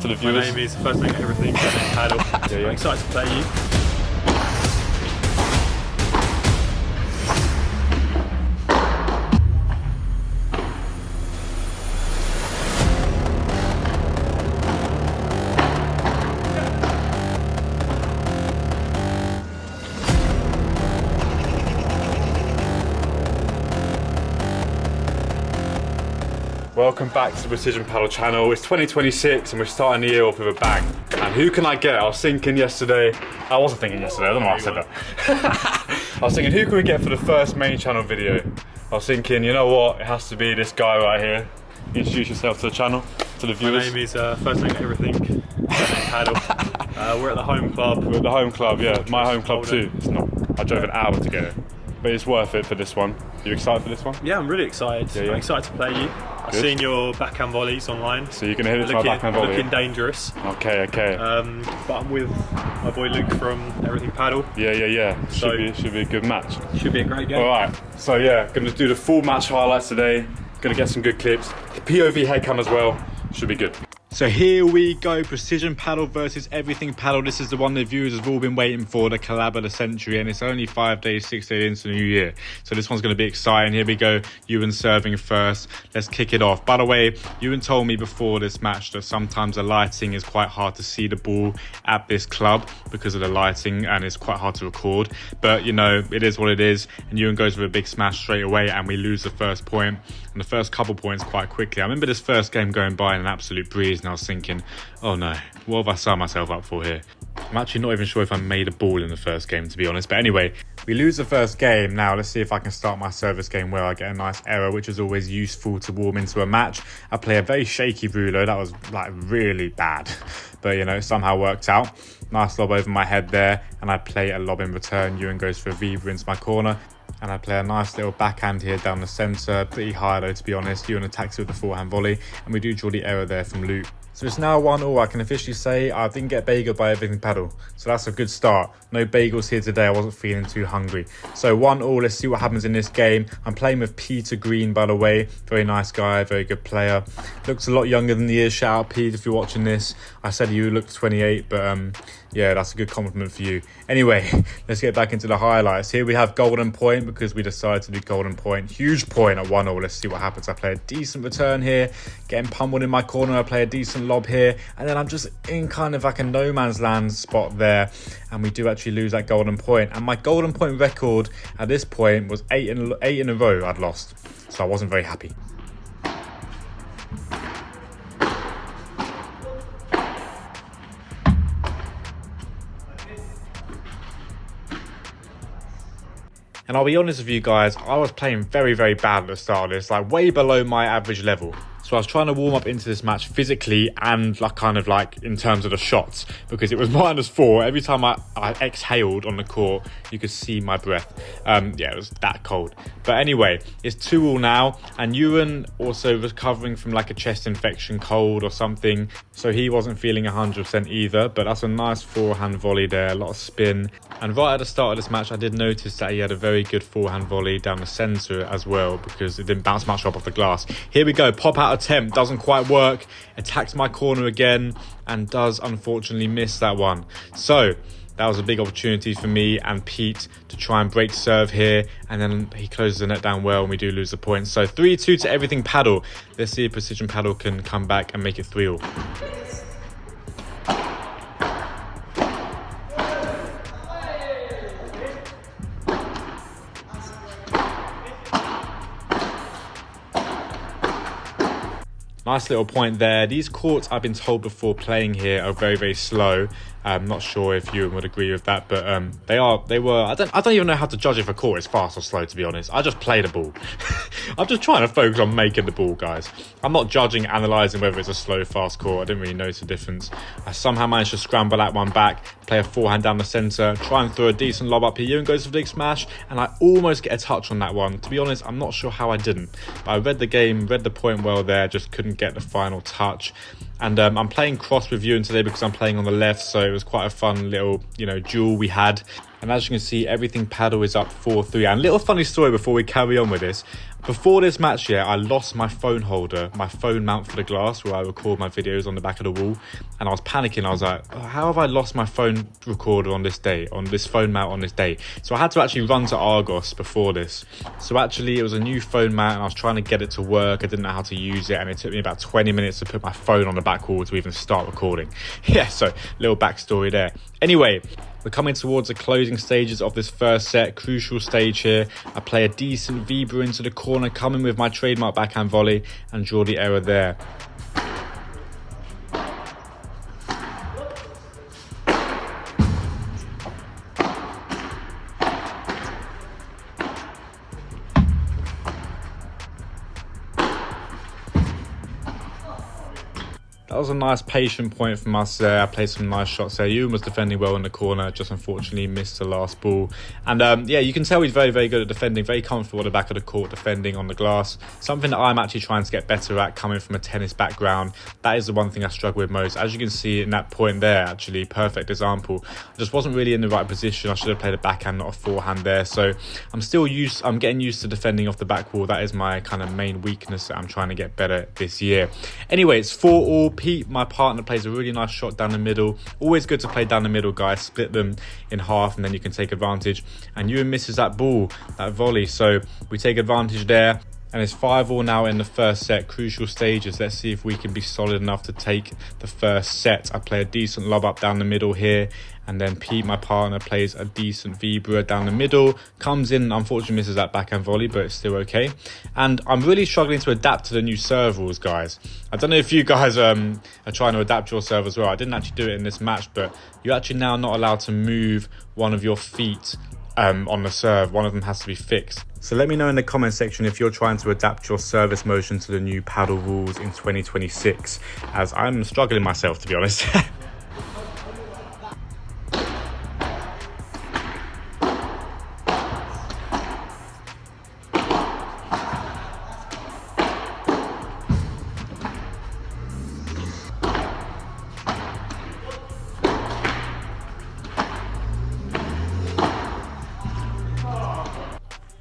to the viewers. My name is First Name Everything, Padel. I'm excited to play you. Welcome back to the Precision Padel channel. It's 2026 and we're starting the year off with a bang. And who can I get? I was thinking yesterday, I wasn't thinking yesterday, I don't know why I said that. I was thinking, who can we get for the first main channel video? I was thinking, you know what, it has to be this guy right here. Introduce yourself to the channel, to the viewers. My name is First Name Everything, Padel. We're at the home club. We're at the home club, yeah, my home club too. It's not, I drove an hour to get it. But it's worth it for this one. You excited for this one? Yeah, I'm really excited. Yeah. I'm excited to play you. I've seen your backhand volleys online. So you're going to hit it to my backhand volley? Looking dangerous. Okay. But I'm with my boy Luke from Everything Padel. Yeah. Should be a good match. Should be a great game. Alright, so yeah, going to do the full match highlights today. Going to get some good clips. POV head cam as well. Should be good. So here we go, Precision Padel versus Everything Padel. This is the one the viewers have all been waiting for, the collab of the century, and it's only 5 days, 6 days into the new year. So this one's going to be exciting. Here we go, Ewan serving first. Let's kick it off. By the way, Ewan told me before this match that sometimes the lighting is quite hard to see the ball at this club because of the lighting, and it's quite hard to record. But, you know, it is what it is, and Ewan goes with a big smash straight away, and we lose the first point, and the first couple points quite quickly. I remember this first game going by in an absolute breeze, and I was thinking, oh no, what have I signed myself up for here? I'm actually not even sure if I made a ball in the first game, to be honest. But anyway, we lose the first game. Now let's see if I can start my service game where I get a nice error, which is always useful to warm into a match. I play a very shaky ruler. That was like really bad, but you know, it somehow worked out. Nice lob over my head there, and I play a lob in return. Ewan goes for a Viva into my corner, and I play a nice little backhand here down the centre. Pretty high though, to be honest. Ewan attacks with the forehand volley, and we do draw the error there from Luke. So it's now 1-1. I can officially say I didn't get bageled by Everything Padel. So that's a good start. No bagels here today. I wasn't feeling too hungry. So 1-1. Let's see what happens in this game. I'm playing with Peter Green, by the way. Very nice guy, very good player. Looks a lot younger than he is. Shout out Pete if you're watching this. I said you looked 28, but yeah, that's a good compliment for you. Anyway, let's get back into the highlights. Here we have golden point because we decided to do golden point. Huge point at 1-0. Let's see what happens. I play a decent return here. Getting pummeled in my corner. I play a decent lob here. And then I'm just in kind of like a no man's land spot there. And we do actually lose that golden point. And my golden point record at this point was 8 in a row I'd lost. So I wasn't very happy. And I'll be honest with you guys, I was playing very, very bad at the start of this, like way below my average level. So I was trying to warm up into this match physically and like kind of like in terms of the shots, because it was -4. Every time I exhaled on the court, you could see my breath. Yeah, it was that cold. But anyway, it's 2-2 now, and Ewan also recovering from like a chest infection, cold or something. So he wasn't feeling 100% either, but that's a nice forehand volley there, a lot of spin. And right at the start of this match, I did notice that he had a very good forehand volley down the centre as well, because it didn't bounce much off the glass. Here we go, pop out attempt, doesn't quite work, attacks my corner again, and does unfortunately miss that one. So that was a big opportunity for me and Pete to try and break serve here, and then he closes the net down well, and we do lose the point. So 3-2 to Everything Padel. Let's see if Precision Padel can come back and make it 3-3. Nice little point there. These courts, I've been told before playing here, are very, very slow. I'm not sure if you would agree with that, but they were. I don't even know how to judge if a court is fast or slow, to be honest. I just play the ball. I'm just trying to focus on making the ball, guys. I'm not judging, analysing whether it's a slow, fast court. I didn't really notice the difference. I somehow managed to scramble that one back, play a forehand down the centre, try and throw a decent lob up here, and goes for the big smash, and I almost get a touch on that one. To be honest, I'm not sure how I didn't. But I read the game, read the point well there, just couldn't get the final touch. And I'm playing cross with Ewan today because I'm playing on the left, so it was quite a fun little, duel we had. And as you can see, Everything Padel is up 4-3. And a little funny story before we carry on with this. Before this match, I lost my phone holder, my phone mount for the glass where I record my videos on the back of the wall. And I was panicking. I was like, oh, how have I lost my phone recorder on this day, on this phone mount on this day? So I had to actually run to Argos before this. So actually, it was a new phone mount and I was trying to get it to work. I didn't know how to use it. And it took me about 20 minutes to put my phone on the back wall to even start recording. Yeah, so little backstory there. Anyway, we're coming towards the closing stages of this first set, crucial stage here. I play a decent Vibra into the corner, coming with my trademark backhand volley and draw the error there. That was a nice patient point from us there. I played some nice shots there. Ewan was defending well in the corner, just unfortunately missed the last ball. And yeah, you can tell he's very, very good at defending, very comfortable at the back of the court defending on the glass. Something that I'm actually trying to get better at, coming from a tennis background. That is the one thing I struggle with most. As you can see in that point there, actually, perfect example. I just wasn't really in the right position. I should have played a backhand, not a forehand there. So I'm getting used to defending off the back wall. That is my kind of main weakness that I'm trying to get better this year. Anyway, it's 4-all. Pete, my partner, plays a really nice shot down the middle. Always good to play down the middle, guys. Split them in half and then you can take advantage. And Ewan misses that ball, that volley. So we take advantage there. And it's 5-all now in the first set. Crucial stages. Let's see if we can be solid enough to take the first set. I play a decent lob up down the middle here. And then Pete, my partner, plays a decent Vibra down the middle. Comes in, unfortunately misses that backhand volley, but it's still okay. And I'm really struggling to adapt to the new serve rules, guys. I don't know if you guys are trying to adapt your serve as well. I didn't actually do it in this match, but you're actually now not allowed to move one of your feet on the serve. One of them has to be fixed. So let me know in the comment section if you're trying to adapt your service motion to the new paddle rules in 2026, as I'm struggling myself, to be honest.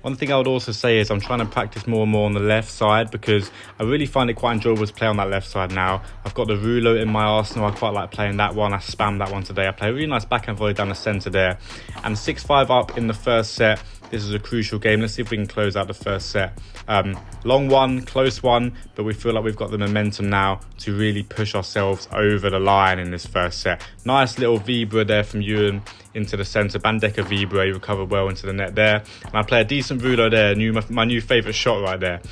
One thing I would also say is I'm trying to practice more and more on the left side, because I really find it quite enjoyable to play on that left side now. I've got the Rulo in my arsenal. I quite like playing that one. I spammed that one today. I play a really nice backhand volley down the centre there. And 6-5 up in the first set. This is a crucial game. Let's see if we can close out the first set. Long one, close one, but we feel like we've got the momentum now to really push ourselves over the line in this first set. Nice little Vibra there from Ewan into the centre. Bandeka Vibra, he recovered well into the net there. And I play a decent Rulo there, my new favourite shot right there.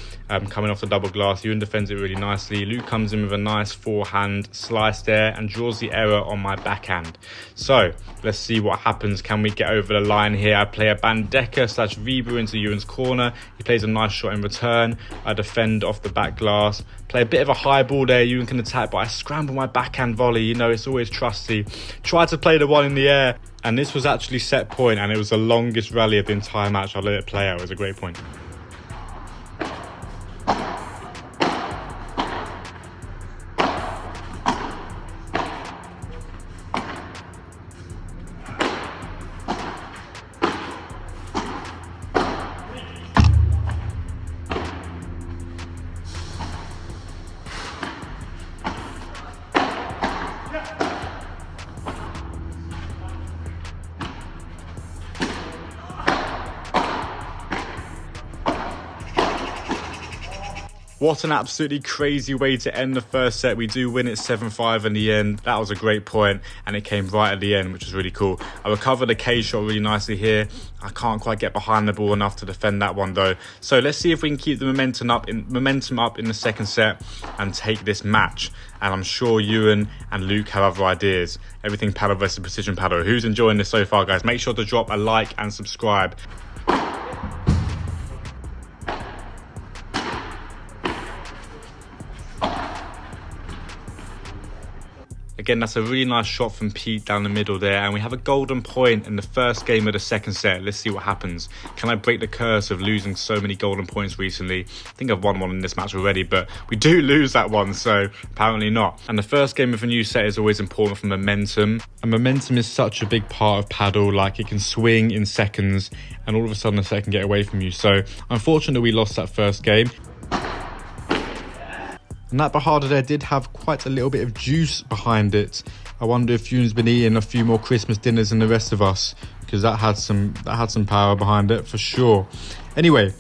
Coming off the double glass. Ewan defends it really nicely. Luke comes in with a nice forehand slice there and draws the error on my backhand. So let's see what happens. Can we get over the line here? I play a Bandeka / Vibra into Ewan's corner. He plays a nice shot in return. I defend off the back glass. Play a bit of a high ball there. Ewan can attack, but I scramble my backhand volley. You know, it's always trusty. Try to play the one in the air. And this was actually set point, and it was the longest rally of the entire match. I let it play out. It was a great point. What an absolutely crazy way to end the first set. We do win it 7-5 in the end. That was a great point, and it came right at the end, which was really cool. I recovered the K shot really nicely here. I can't quite get behind the ball enough to defend that one though. So let's see if we can keep the momentum up in the second set and take this match. And I'm sure Ewan and Luke have other ideas. Everything Padel versus Precision Padel. Who's enjoying this so far, guys? Make sure to drop a like and subscribe. Again, that's a really nice shot from Pete down the middle there, and we have a golden point in the first game of the second set. Let's see what happens. Can I break the curse of losing so many golden points recently? I think I've won one in this match already, but we do lose that one, so apparently not. And the first game of a new set is always important for momentum, and momentum is such a big part of Padel. Like, it can swing in seconds, and all of a sudden the set can get away from you. So unfortunately we lost that first game. And that Bajada there did have quite a little bit of juice behind it. I wonder if Yoon's been eating a few more Christmas dinners than the rest of us, because that had some power behind it for sure. Anyway,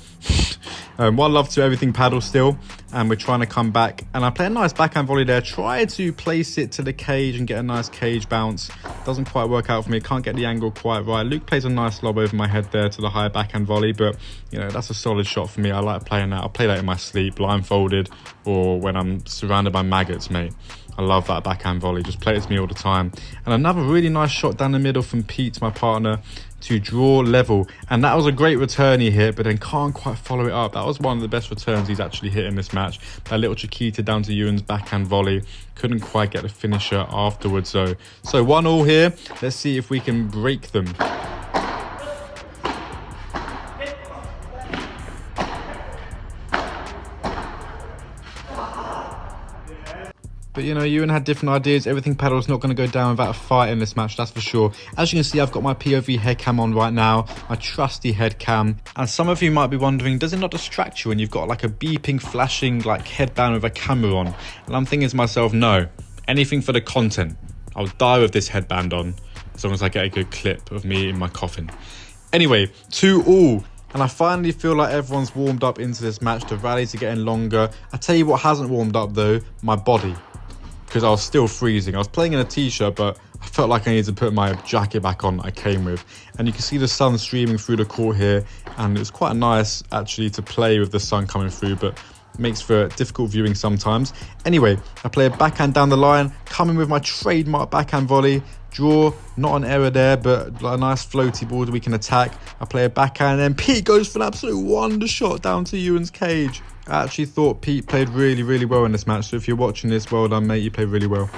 one love to everything Padel still, and we're trying to come back. And I play a nice backhand volley there. Try to place it to the cage and get a nice cage bounce. Doesn't quite work out for me. Can't get the angle quite right. Luke plays a nice lob over my head there to the high backhand volley, but you know, that's a solid shot for me. I like playing that. I'll play that in my sleep, blindfolded, or when I'm surrounded by maggots, mate. I love that backhand volley. Just play it to me all the time. And another really nice shot down the middle from Pete, my partner, to draw level. And that was a great return he hit, but then can't quite follow it up. That was one of the best returns he's actually hit in this match. That little Chiquita down to Ewan's backhand volley. Couldn't quite get the finisher afterwards though. So 1-1 here. Let's see if we can break them. But you know, Ewan had different ideas. Everything Padel's not going to go down without a fight in this match, that's for sure. As you can see, I've got my POV head cam on right now, my trusty head cam. And some of you might be wondering, does it not distract you when you've got like a beeping, flashing like headband with a camera on? And I'm thinking to myself, no, anything for the content. I'll die with this headband on, as long as I get a good clip of me in my coffin. Anyway, 2-2. And I finally feel like everyone's warmed up into this match. The rallies are getting longer. I tell you what hasn't warmed up though, my body. Because I was still freezing. I was playing in a t-shirt, but I felt like I needed to put my jacket back on that I came with. And you can see the sun streaming through the court here, and it was quite nice actually to play with the sun coming through, but it makes for difficult viewing sometimes. Anyway, I play a backhand down the line, coming with my trademark backhand volley, draw, not an error there, but a nice floaty ball that we can attack. I play a backhand, and then Pete goes for an absolute wonder shot down to Ewan's cage. I actually thought Pete played really, really well in this match. So if you're watching this, well done, mate. You played really well.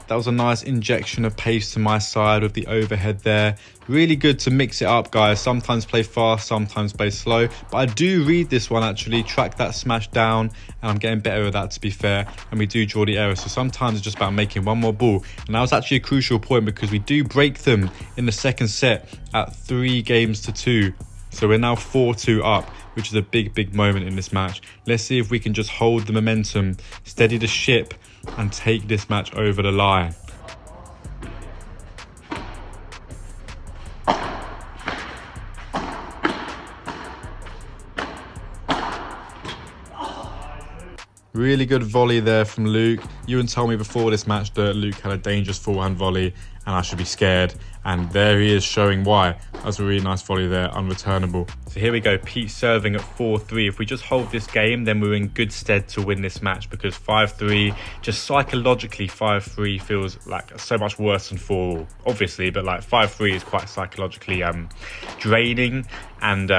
That was a nice injection of pace to my side with the overhead there. Really good to mix it up, guys. Sometimes play fast, sometimes play slow. But I do read this one, actually. Track that smash down. And I'm getting better at that, to be fair. And we do draw the error. So sometimes it's just about making one more ball. And that was actually a crucial point because we do break them in the second set at 3-2. So we're now 4-2 up, which is a big, big moment in this match. Let's see if we can just hold the momentum, steady the ship, and take this match over the line. Really good volley there from Luke. Ewan told me before this match that Luke had a dangerous forehand volley and I should be scared. And there he is showing why. That was a really nice volley there, unreturnable. So here we go, Pete serving at 4-3. If we just hold this game, then we're in good stead to win this match because 5-3, just psychologically 5-3 feels like so much worse than 4-4, obviously, but like 5-3 is quite psychologically draining, and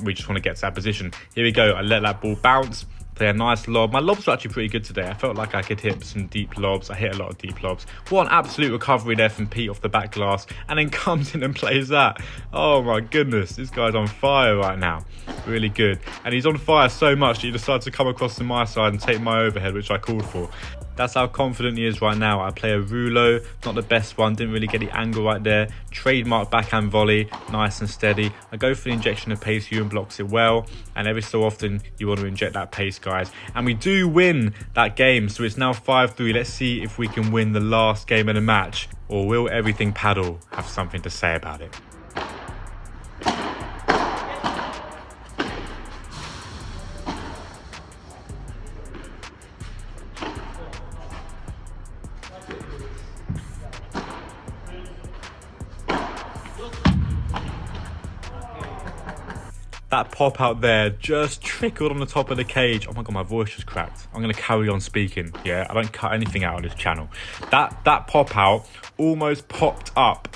we just want to get to that position. Here we go, I let that ball bounce. Play a nice lob. My lobs were actually pretty good today. I felt like I could hit some deep lobs. I hit a lot of deep lobs. What an absolute recovery there from Pete off the back glass, and then comes in and plays that. Oh my goodness, this guy's on fire right now. Really good. And he's on fire so much that he decided to come across to my side and take my overhead, which I called for. That's how confident he is right now. I play a rouleau, not the best one, didn't really get the angle right there. Trademark backhand volley, nice and steady. I go for the injection of pace, Ewan blocks it well, and every so often you want to inject that pace, guys. And we do win that game, so it's now 5-3. Let's see if we can win the last game of the match, or will everything Padel have something to say about it? That pop out there just trickled on the top of the cage. Oh my God, my voice just cracked. I'm going to carry on speaking. Yeah, I don't cut anything out on this channel. That pop out almost popped up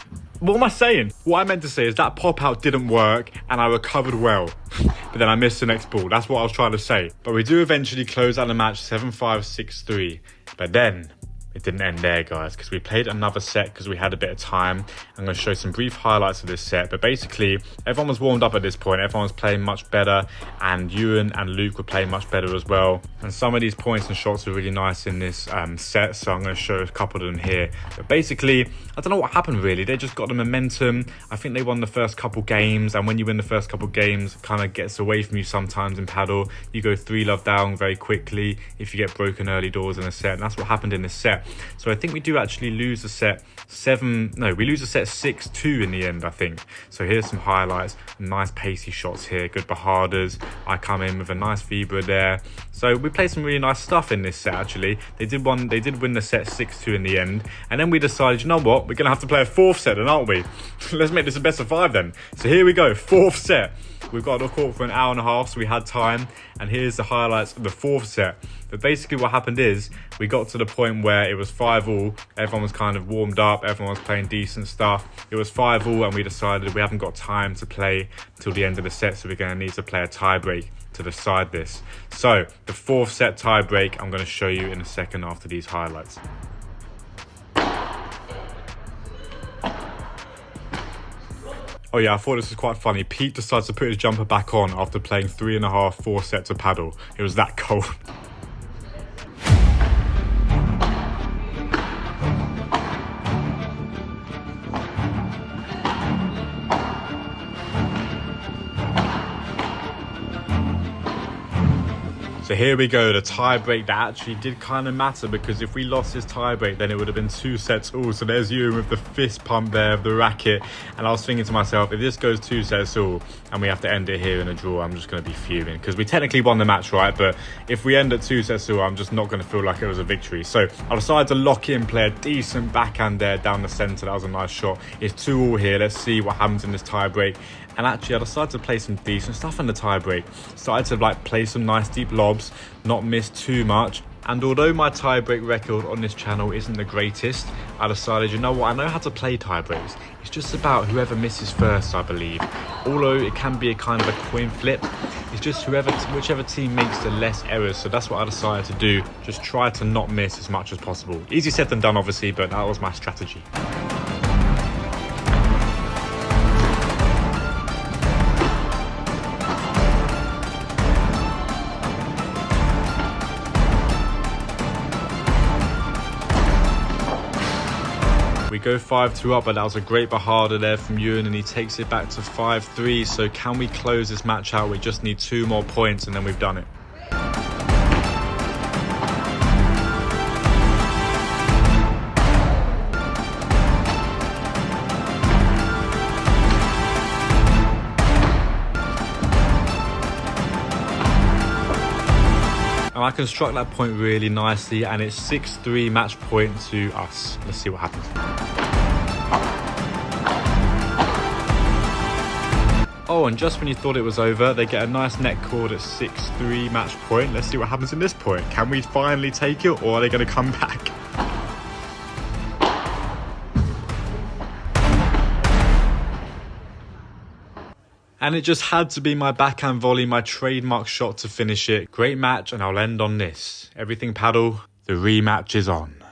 What am I saying? What I meant to say is that pop out didn't work and I recovered well. But then I missed the next ball. That's what I was trying to say. But we do eventually close out the match 7-5, 6-3. But then it didn't end there, guys, because we played another set because we had a bit of time. I'm going to show some brief highlights of this set. But basically, everyone was warmed up at this point. Everyone was playing much better. And Ewan and Luke were playing much better as well. And some of these points and shots were really nice in this set. So I'm going to show a couple of them here. But basically, I don't know what happened really. They just got the momentum. I think they won the first couple games. And when you win the first couple games, it kind of gets away from you sometimes in paddle. You go 3-love down very quickly if you get broken early doors in a set. And that's what happened in this set. So I think we do actually lose the set we lose the set 6-2 in the end, I think. So here's some highlights, nice pacey shots here, good bahadas. I come in with a nice vibra there. So we played some really nice stuff in this set actually. They did win the set 6-2 in the end. And then we decided, you know what, we're gonna have to play a fourth set then, aren't we? Let's make this a best of 5 then. So here we go, fourth set. We've got the court for an hour and a half, so we had time. And here's the highlights of the fourth set. But basically what happened is we got to the point where it was 5-all. Everyone was kind of warmed up. Everyone was playing decent stuff. It was 5-all and we decided we haven't got time to play till the end of the set. So we're going to need to play a tiebreak to decide this. So the fourth set tiebreak, I'm going to show you in a second after these highlights. Oh yeah, I thought this was quite funny. Pete decides to put his jumper back on after playing 3.5, 4 sets of paddle. It was that cold. So here we go, the tiebreak that actually did kind of matter, because if we lost this tiebreak, then it would have been 2 sets all. So there's you with the fist pump there of the racket. And I was thinking to myself, if this goes 2 sets all and we have to end it here in a draw, I'm just going to be fuming, because we technically won the match, right? But if we end at 2 sets all, I'm just not going to feel like it was a victory. So I decided to lock in, play a decent backhand there down the centre. That was a nice shot. It's 2 all here. Let's see what happens in this tiebreak. And actually, I decided to play some decent stuff in the tiebreak. Started to play some nice deep lobs, not miss too much. And although my tiebreak record on this channel isn't the greatest, I decided, you know what, I know how to play tiebreaks. It's just about whoever misses first, I believe. Although it can be a kind of a coin flip, it's just whichever team makes the less errors. So that's what I decided to do. Just try to not miss as much as possible. Easy said than done, obviously, but that was my strategy. We go 5-2 up, but that was a great bahada there from Ewan, and he takes it back to 5-3. So can we close this match out? We just need 2 more points and then we've done it. And I construct that point really nicely, and it's 6-3 match point to us. Let's see what happens. Oh, and just when you thought it was over, they get a nice net cord at 6-3 match point. Let's see what happens in this point. Can we finally take it, or are they going to come back? And it just had to be my backhand volley, my trademark shot to finish it. Great match, and I'll end on this. Everything paddle, the rematch is on.